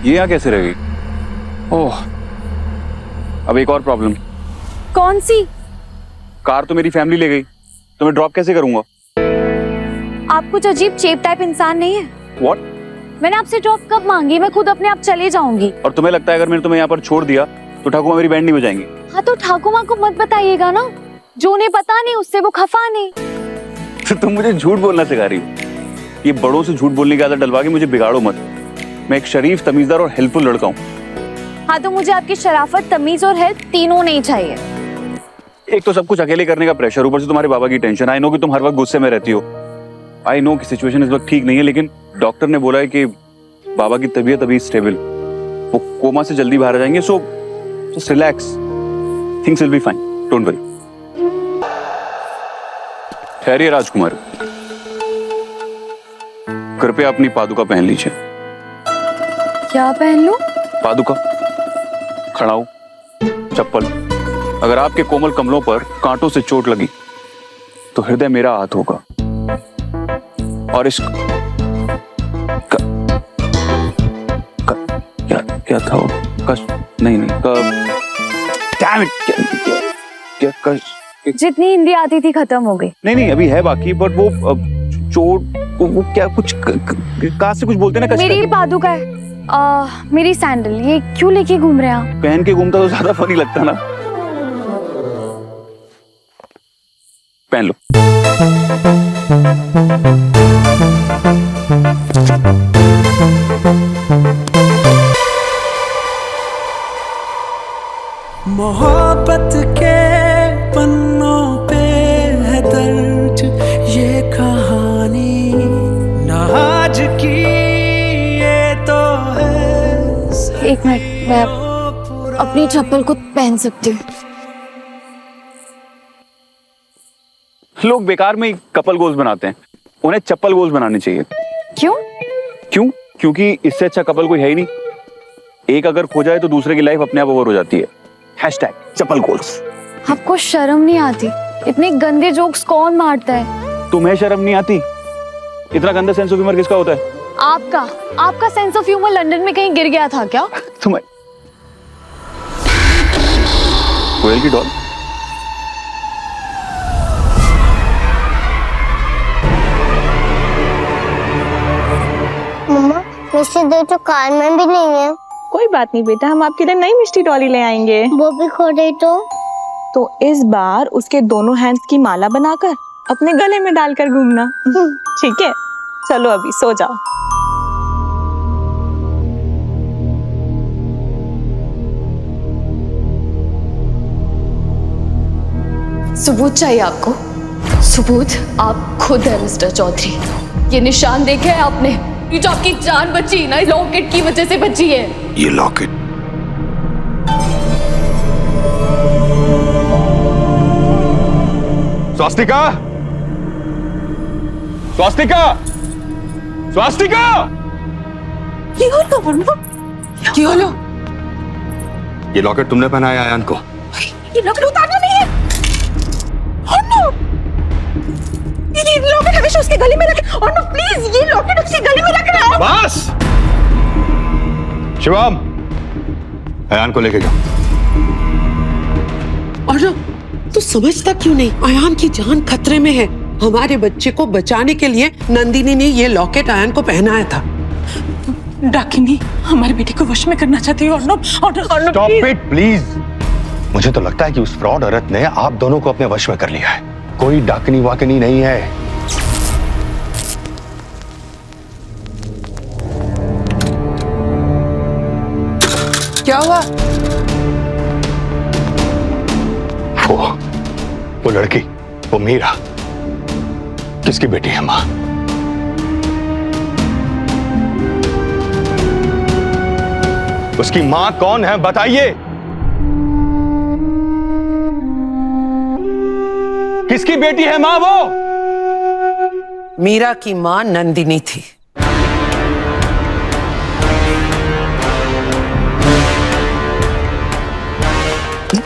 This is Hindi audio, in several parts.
ये यहाँ कैसे रह गई? ओह, अब एक और प्रॉब्लम। कौन सी? कार तो मेरी फैमिली ले गई, तो मैं ड्रॉप कैसे करूंगा? आप कुछ अजीब चेप टाइप इंसान नहीं है। What? मैंने आपसे ड्रॉप कब मांगी? मैं खुद अपने आप चले जाऊंगी। और तुम्हें लगता है अगर मैंने तुम्हें यहाँ पर छोड़ दिया तो ठाकुमा मेरी बैंड नहीं बजाएंगी? हाँ तो ठाकुमा को मत बताइएगा ना, जो उन्हें पता नहीं उससे वो खफा नहीं। तो तुम मुझे झूठ बोलना सिखा रही हो? ये बड़ों से झूठ बोलने की आदत डलवा के मुझे बिगाड़ो मत। मैं एक शरीफ, तमीजदार और हेल्पफुल लड़का हूँ। हाँ तो मुझे आपकी शराफत, तमीज और हेल्प तीनों नहीं चाहिए। एक तो सब कुछ अकेले करने का प्रेशर, ऊपर से तुम्हारे बाबा की टेंशन। आई नो कि तुम हर वक्त गुस्से में रहती हो। आई नो कि सिचुएशन इस वक्त ठीक नहीं है, लेकिन डॉक्टर ने बोला है कि बाबा की तबीयत अभी स्टेबल, वो कोमा से जल्दी बाहर आ जाएंगे। So just relax, things will be fine, don't worry. ठहरिए राजकुमार, कृपया अपनी पादुका पहन लीजिए। क्या पहन लूं? पादुका, खड़ाऊ, चप्पल। अगर आपके कोमल कमलों पर कांटों से चोट लगी तो हृदय मेरा हाथ होगा, और इस क्या था वो? कष्ट नहीं, damn it, क्या कष्ट? जितनी हिंदी आती थी खत्म हो गई। नहीं, अभी है बाकी, बट वो चोट, वो क्या कुछ कहाँ से कुछ बोलते ना, मेरी पादुका है, मेरी सैंडल, ये क्यों लेके घूम रहे हैं आप? पहन के घूमता तो ज्यादा फनी लगता ना। पहन लो। मोहब्बत के पन्नों पे है दर्ज ये कहानी, ना आज की ये तो है। एक मिनट, मैं अपनी चप्पल को पहन सकती हूँ। लोग बेकार में कपल गोल्स बनाते हैं, उन्हें चप्पल गोल्स बनाने चाहिए। क्यों? क्योंकि इससे अच्छा कपल कोई है ही नहीं। एक अगर खो जाए तो दूसरे की लाइफ अपने आप ओवर हो जाती है। #चप्पल गोल्स। आपको शर्म नहीं आती? इतने गंदे जोक्स कौन मारता है? तुम्हें शर्म नहीं आती? इतना गंदा सेंस ऑफ ह्यूमर किसका होता है? आपका सेंस ऑफ ह्यूमर लंदन में कहीं गिर गया था क्या? तुम्हें कोयल की डॉल। मम्मा, मिस्टी दे तो कार में भी नहीं है। कोई बात नहीं बेटा, हम आपके लिए नई मिष्टी डॉली ले आएंगे। वो भी खो गई तो इस बार उसके दोनों हैंड्स की माला बनाकर अपने गले में डालकर घूमना। ठीक है, चलो अभी सो जाओ। सबूत चाहिए आपको? सबूत आप खुद है मिस्टर चौधरी। ये निशान देखे हैं आपने? ये जो आपकी जान बची ना, लॉकेट की वजह से बची है। ये लॉकेट स्वास्तिका, स्वास्तिका, स्वास्तिका! ये लॉकेट तुमने पहनाया आयान को? ये लॉकेट उतारना नहीं है। Oh no! ये लॉकेट हमेशा उसके गले में रख। Oh no, प्लीज, ये लॉकेट उसके गले में रखना है। बस! शिवम, अयान को लेके जाओ। और तू समझता क्यों नहीं? अयान की जान खतरे में है। हमारे बच्चे को बचाने के लिए नंदिनी ने ये लॉकेट अयान को पहनाया था। डाकिनी हमारे बेटे को वश में करना चाहती है। Stop it please. मुझे तो लगता है कि उस फ्रॉड औरत ने आप दोनों को अपने वश में कर लिया है। कोई डाकनी वाकनी नहीं है। क्या हुआ? वो लड़की, वो मीरा, किसकी बेटी है माँ? उसकी माँ कौन है बताइए? किसकी बेटी है माँ वो? मीरा की माँ नंदिनी थी।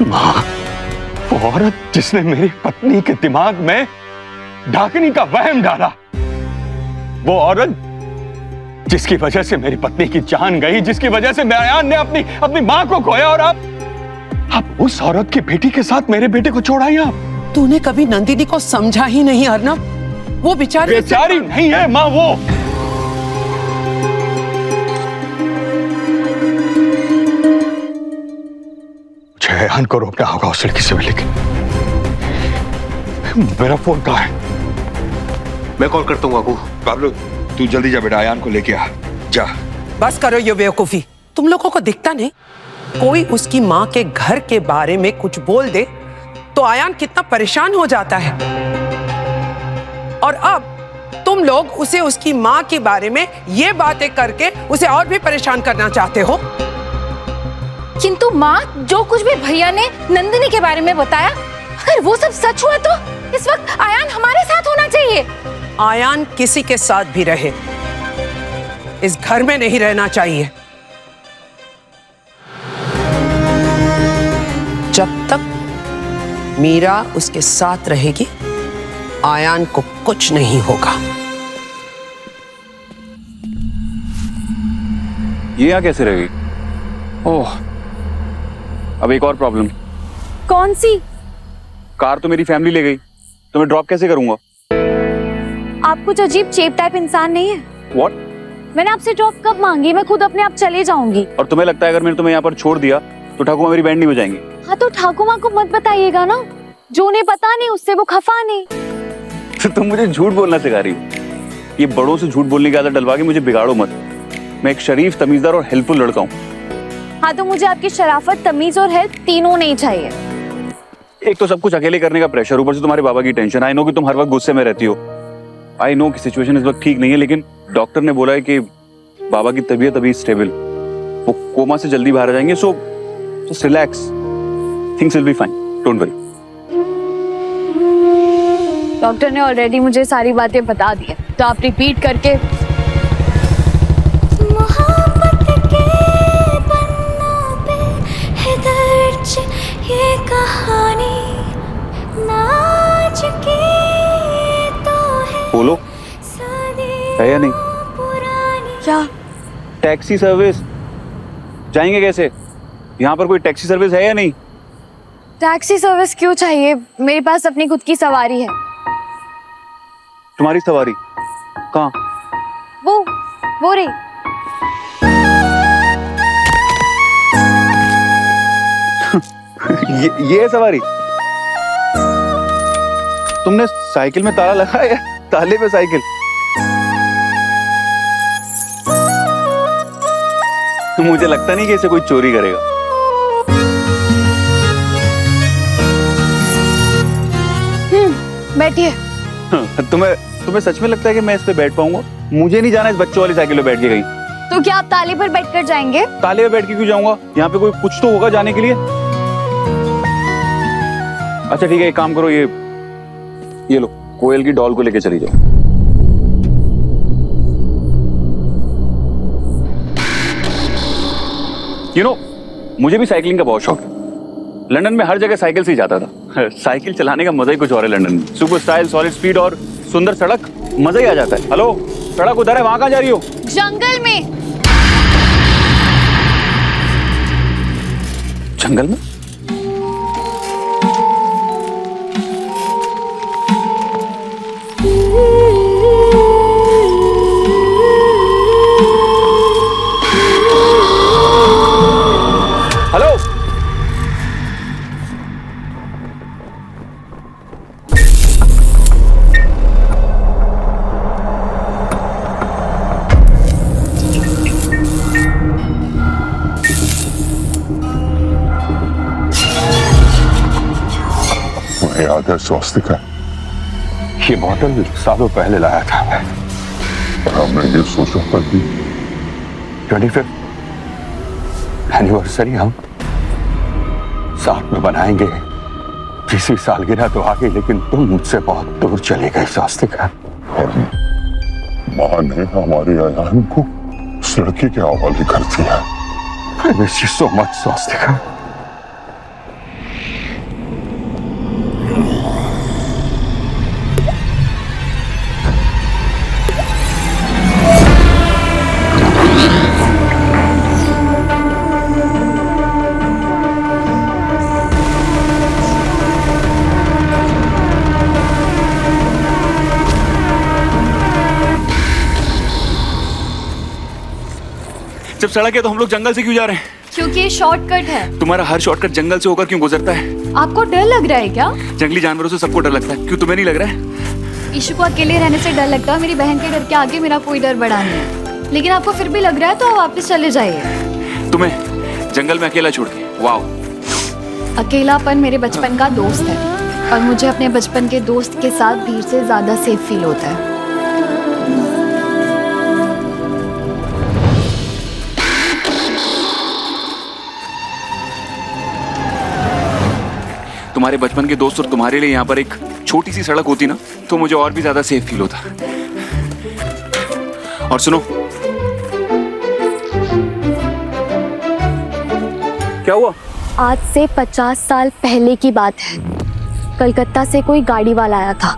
माँ, वो औरत जिसने मेरी पत्नी के दिमाग में डाकनी का वहम डाला, वो औरत जिसकी वजह से मेरी पत्नी की जान गई, जिसकी वजह से अयान ने अपनी माँ को खोया, और आप उस औरत की बेटी के साथ मेरे बेटे को छोड़ आई आप। तूने कभी नंदिनी को समझा ही नहीं अर्नब। वो बेचारी नहीं है माँ, वो मुझे अयान को रोकना होगा उस लड़की से भी। लेकिन मेरा फोन कहाँ है? मैं कॉल करता हूँ बाबू। बाबलू तू जल्दी जा बेटा, अयान को लेके आ जा। बस करो ये बेवकूफी। तुम लोगों को दिखता नहीं? कोई उसकी माँ के घर के बारे में कुछ बोल दे तो अयान कितना परेशान हो जाता है, और अब तुम लोग उसे उसकी माँ के बारे में ये बातें करके उसे और भी परेशान करना चाहते हो। किंतु माँ, जो कुछ भी भैया ने नंदिनी के बारे में बताया, अगर वो सब सच हुआ तो इस वक्त अयान हमारे साथ होना चाहिए। अयान किसी के साथ भी रहे, इस घर में नहीं रहना चाहिए। जब तक मीरा उसके साथ रहेगी, अयान को कुछ नहीं होगा। ये यहाँ कैसे रहेगी? ओह, अब एक और प्रॉब्लम। कौन सी? कार तो मेरी फैमिली ले गई, तो मैं ड्रॉप कैसे करूंगा? आप कुछ अजीब चेप टाइप इंसान नहीं है। What? मैंने आपसे ड्रॉप कब मांगी? मैं खुद अपने आप चले जाऊंगी। और तुम्हें लगता है अगर मैंने तुम्हें यहाँ पर छोड़ दिया तो ठाकुमा मेरी बैंड नहीं बजाएंगी? हाँ तो ठाकुमा को मत बताइएगा ना, जो उन्हें पता नहीं उससे वो खफा नहीं। तो तुम मुझे झूठ बोलना सिखा रही हो। ये बड़ों से झूठ बोलने की आदत डलवा के मुझे बिगाड़ो मत। मैं एक शरीफ, तमीजदार और हेल्पफुल लड़का हूँ। हाँ तो मुझे आपकी शराफत, तमीज और हेल्प तीनों नहीं चाहिए। एक तो सब कुछ अकेले करने का प्रेशर, ऊपर से तुम्हारे बाबा की टेंशन। आई नो कि तुम हर वक्त गुस्से में रहती हो। आई नो कि सिचुएशन इस वक्त ठीक नहीं है, लेकिन डॉक्टर ने बोला है कि बाबा की तबीयत अभी स्टेबल, वो कोमा से जल्दी बाहर आ जाएंगे। So just relax, things will be fine, don't worry. Doctor ने ऑलरेडी मुझे सारी बातें बता दी है, तो आप रिपीट करके। मोहब्बत के पन्नों पे है दर्ज ये कहानी, नाज की तो है बोलो, है या नहीं? क्या? टैक्सी सर्विस जाएंगे कैसे? यहाँ पर कोई टैक्सी सर्विस है या नहीं? टैक्सी सर्विस क्यों चाहिए? मेरे पास अपनी खुद की सवारी है। तुम्हारी सवारी कहाँ? वो रे। ये है सवारी? तुमने साइकिल में ताला लगाया है? ताले पे साइकिल? मुझे लगता नहीं कि इसे कोई चोरी करेगा। बैठिए। तुम्हें सच में लगता है कि मैं इस पे बैठ पाऊंगा? मुझे नहीं जाना इस बच्चों वाली साइकिल पे बैठ के कहीं। तो क्या आप ताले पर बैठकर जाएंगे? ताले पे बैठ के क्यों जाऊंगा? यहाँ पे कोई कुछ तो होगा जाने के लिए। अच्छा ठीक है, एक काम करो, ये लो, कोयल की डॉल को लेके चली जाओ। मुझे भी साइकिलिंग का बहुत शौक है। लंदन में हर जगह साइकिल से ही जाता था। साइकिल चलाने का मजा ही कुछ और है लंदन में। सुपर स्टाइल, सॉलिड स्पीड और सुंदर सड़क, मजा ही आ जाता है। हेलो, सड़क उधर है, वहां कहाँ जा रही हो? जंगल में। जंगल में? हेलो, याद है स्वास्तिका? ये बोतल सालों पहले लाया था मैं। हमने ये सोचा था कि 25th एनिवर्सरी हम साथ में बनाएंगे। 20वीं सालगिरह तो आ गई, लेकिन तुम मुझसे बहुत दूर चले गए स्वास्तिका। और माँ ने हमारे अयान को उस लड़की के हवाले कर दिया। I miss you so much, Swastika. जब सड़क है तो हम लोग जंगल से क्यों जा रहे हैं? क्योंकि ये शॉर्टकट है। तुम्हारा हर शॉर्टकट जंगल से होकर क्यों गुजरता है? आपको डर लग रहा है क्या? जंगली जानवरों से सबको डर लगता है, क्यों तुम्हें नहीं लग रहा है? ईशु को अकेले रहने से डर लगता है, मेरी बहन के डर के आगे मेरा कोई डर बड़ा नहीं है। लेकिन आपको फिर भी लग रहा है तो आप वापस चले जाइए। तुम्हें जंगल में अकेला छोड़ के? वाओ। अकेलापन मेरे बचपन का दोस्त है और मुझे अपने बचपन के दोस्त के साथ भीड़ से ज्यादा सेफ फील होता है। तुम्हारे बचपन के दोस्त और तुम्हारे लिए यहाँ पर एक छोटी सी सड़क होती ना तो मुझे और भी ज्यादा सेफ फील होता। और सुनो, क्या हुआ? आज से 50 साल पहले की बात है। कलकत्ता से कोई गाड़ी वाला आया था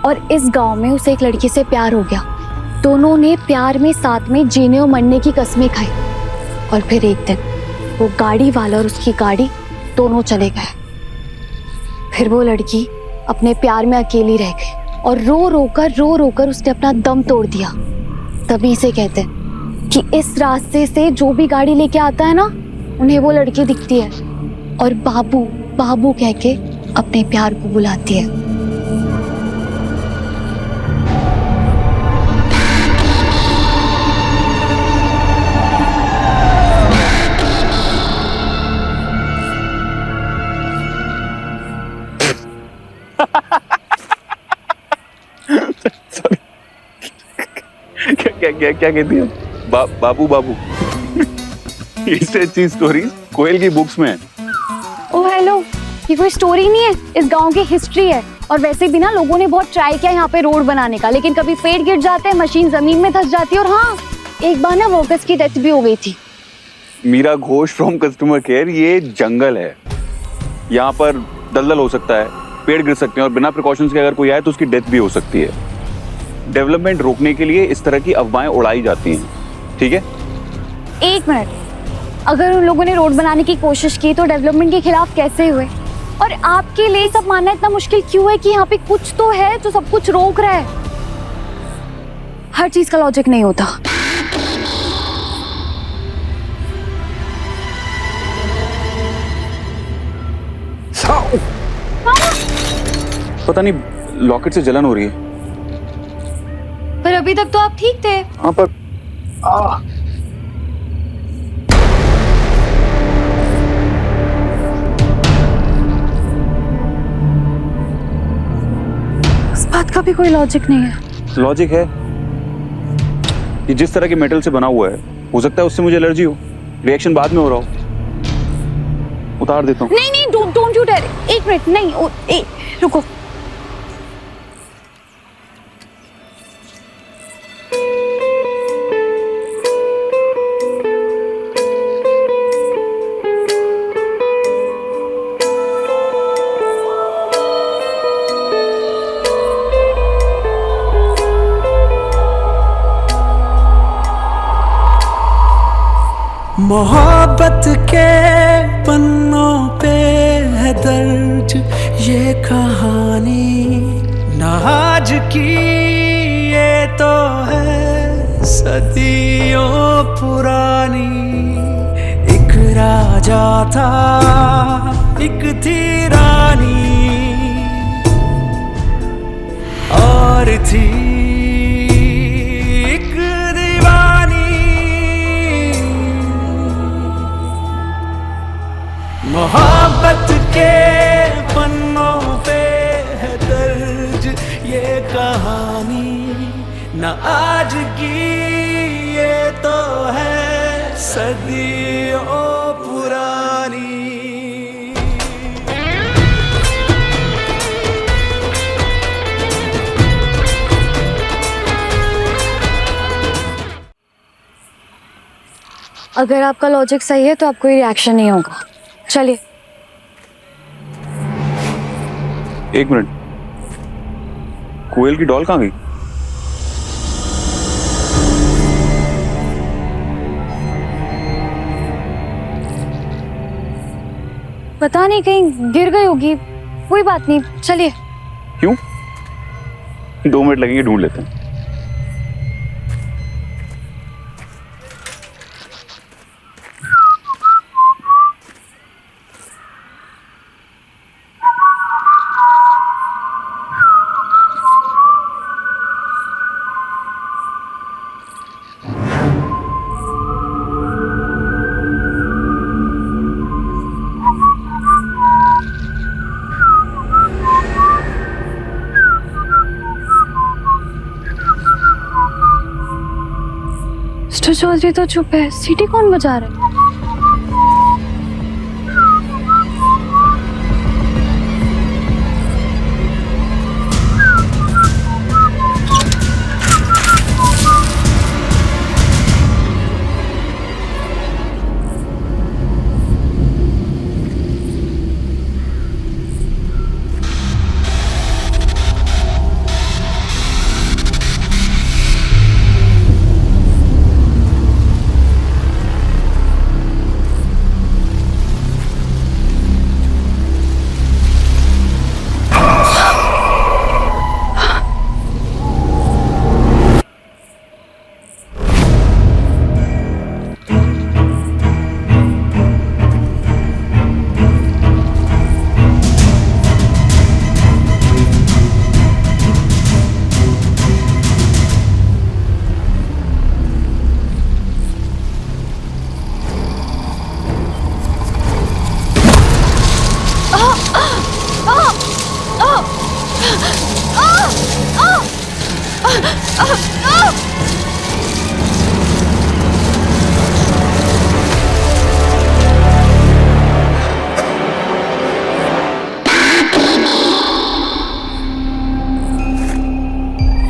और इस गांव में उसे एक लड़की से प्यार हो गया। दोनों ने प्यार में साथ में जीने और मरने की कस्में खाई और फिर एक दिन वो गाड़ी वाला और उसकी गाड़ी दोनों चले गए। फिर वो लड़की अपने प्यार में अकेली रह गई और रो रोकर उसने अपना दम तोड़ दिया। तभी से कहते हैं कि इस रास्ते से जो भी गाड़ी लेके आता है ना, उन्हें वो लड़की दिखती है और बाबू बाबू कह के अपने प्यार को बुलाती है। क्या कहती है? बाबू बाबू। इससे अच्छी स्टोरी कोयल की बुक्स में है। ओह हेलो, ये कोई स्टोरी नहीं है, इस गांव की हिस्ट्री है। और वैसे भी ना लोगों ने बहुत ट्राई किया यहाँ पे रोड बनाने का, लेकिन कभी पेड़ गिर जाते हैं, मशीन जमीन में धंस जाती है। और हाँ, एक बार ना वर्कर्स की डेथ भी हो गई थी। Meera Ghosh from customer care. ये जंगल है, यहाँ पर दलदल हो सकता है, पेड़ गिर सकते हैं और बिना प्रिकॉशंस के अगर कोई आए तो उसकी डेथ भी हो सकती है। डेवलपमेंट रोकने के लिए इस तरह की अफवाहें उड़ाई जाती हैं, ठीक है? एक मिनट, अगर उन लोगों ने रोड बनाने की कोशिश की तो डेवलपमेंट के खिलाफ कैसे हुए? और आपके लिए सब मानना इतना मुश्किल क्यों है कि यहाँ पे कुछ तो है जो सब कुछ रोक रहा है? हर चीज का लॉजिक नहीं होता। पता नहीं लॉकेट से जलन हो रही है। पर अभी तक तो आप ठीक थे। हाँ पर इस बात का भी कोई लॉजिक नहीं है। लॉजिक है, ये जिस तरह के मेटल से बना हुआ है, हो सकता है उससे मुझे एलर्जी हो, रिएक्शन बाद में हो रहा हो। उतार देता हूँ। नहीं नहीं, डोंट यू डेयर। एक मिनट, नहीं रुको। मोहब्बत के पन्नों पे है दर्ज ये कहानी, ना आज की ये तो है सदियों पुरानी। एक राजा था, एक थी रानी, और थी मोहब्बत के पन्नों पे है दर्ज ये कहानी, न आज की ये तो है सदियों पुरानी। अगर आपका लॉजिक सही है तो आपको रिएक्शन नहीं होगा। चलिए। एक मिनट, कोयल की डॉल कहाँ गई? पता नहीं, कहीं गिर गई होगी। कोई बात नहीं, चलिए। क्यों? 2 मिनट लगेंगे, ढूंढ लेते हैं। मिस्टर चौधरी तो चुप है, सीटी कौन बजा रहा है?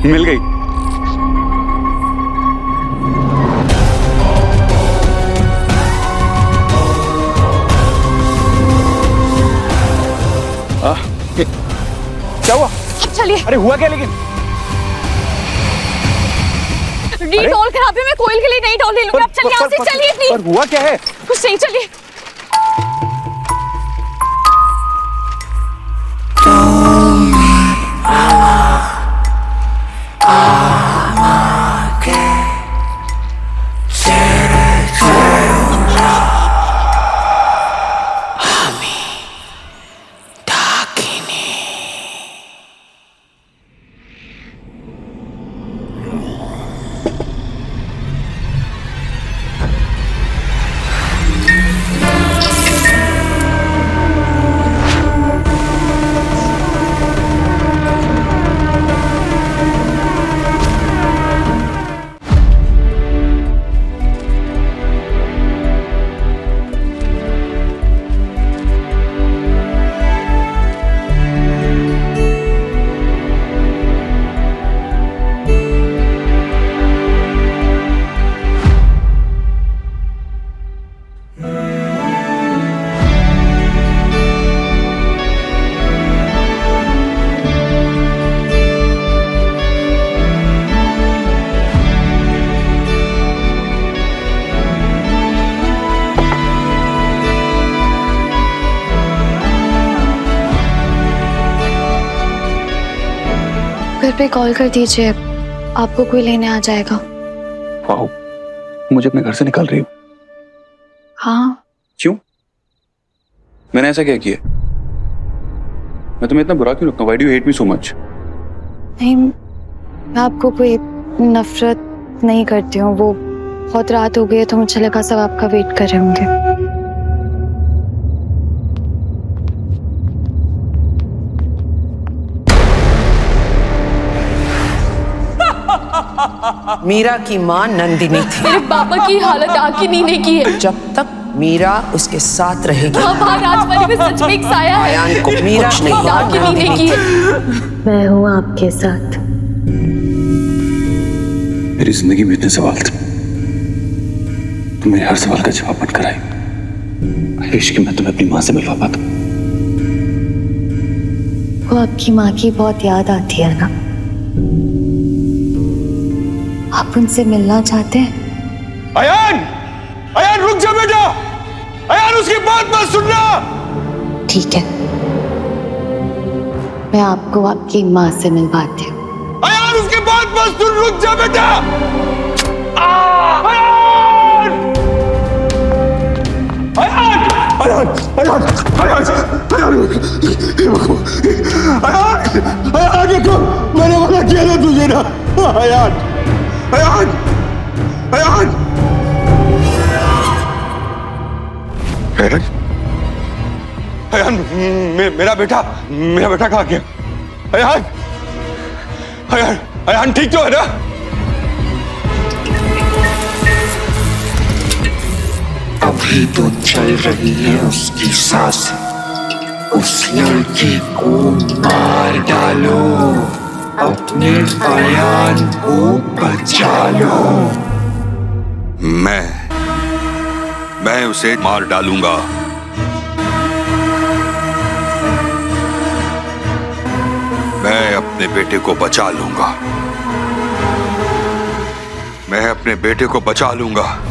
मिल गई। क्या हुआ? चलिए। अरे हुआ क्या लेकिन? डीटॉल खराबी में कोयल के लिए नहीं डॉल ले लूंगा। आप चलिए, यहाँ से चलिए प्लीज। पर हुआ क्या है? कुछ नहीं, चलिए। घर पे कॉल कर दीजिए, आपको कोई लेने आ जाएगा। वाह, मुझे अपने घर से निकाल रही हो? हाँ। क्यों? मैंने ऐसा क्या किया? मैं तुम्हें इतना बुरा क्यों लगता हूँ? Why do you hate me so much? नहीं, मैं आपको कोई नफरत नहीं करती हूँ। वो बहुत रात हो गई है तो मुझे लगा सब आपका वेट कर रहे होंगे। मीरा की मां नंदिनी थी। मेरे पापा की हालत आकिनी ने की है। जब तक मीरा उसके साथ रहेगी, बाहर राजवाड़ी में सच में एक साया है। आयान को मीरा नहीं, आकिनी ने की है। मैं हूँ आपके साथ। मेरी जिंदगी में इतने सवाल थे, तुम मेरे हर सवाल का जवाब बनकर आई। आई विश कि मैं तुम्हें अपनी माँ से मिलवा पाता। वो आपकी माँ की बहुत याद आती है ना? आप उनसे मिलना चाहते हैं? अयान! अयान रुक जा बेटा! अयान उसकी बात मत सुनना! ठीक है, मैं आपको आपकी माँ से मिलवाती हूँ। अयान उसकी बात मत सुन, रुक जा बेटा! अयान! अयान! अयान! अयान! अयान! अयान देखो, मैंने मना किया ना तुझे ना। अयान! अयान! अयान! अयान! अयान! मेरा बेटा कहाँ गया? अयान! अयान! अयान ठीक तो है ना? भी तो चल रही है उसकी सांसें। उस लड़की को मार डालो, अपने अयान को बचा लो। मैं उसे मार डालूंगा। मैं अपने बेटे को बचा लूंगा। मैं अपने बेटे को बचा लूंगा।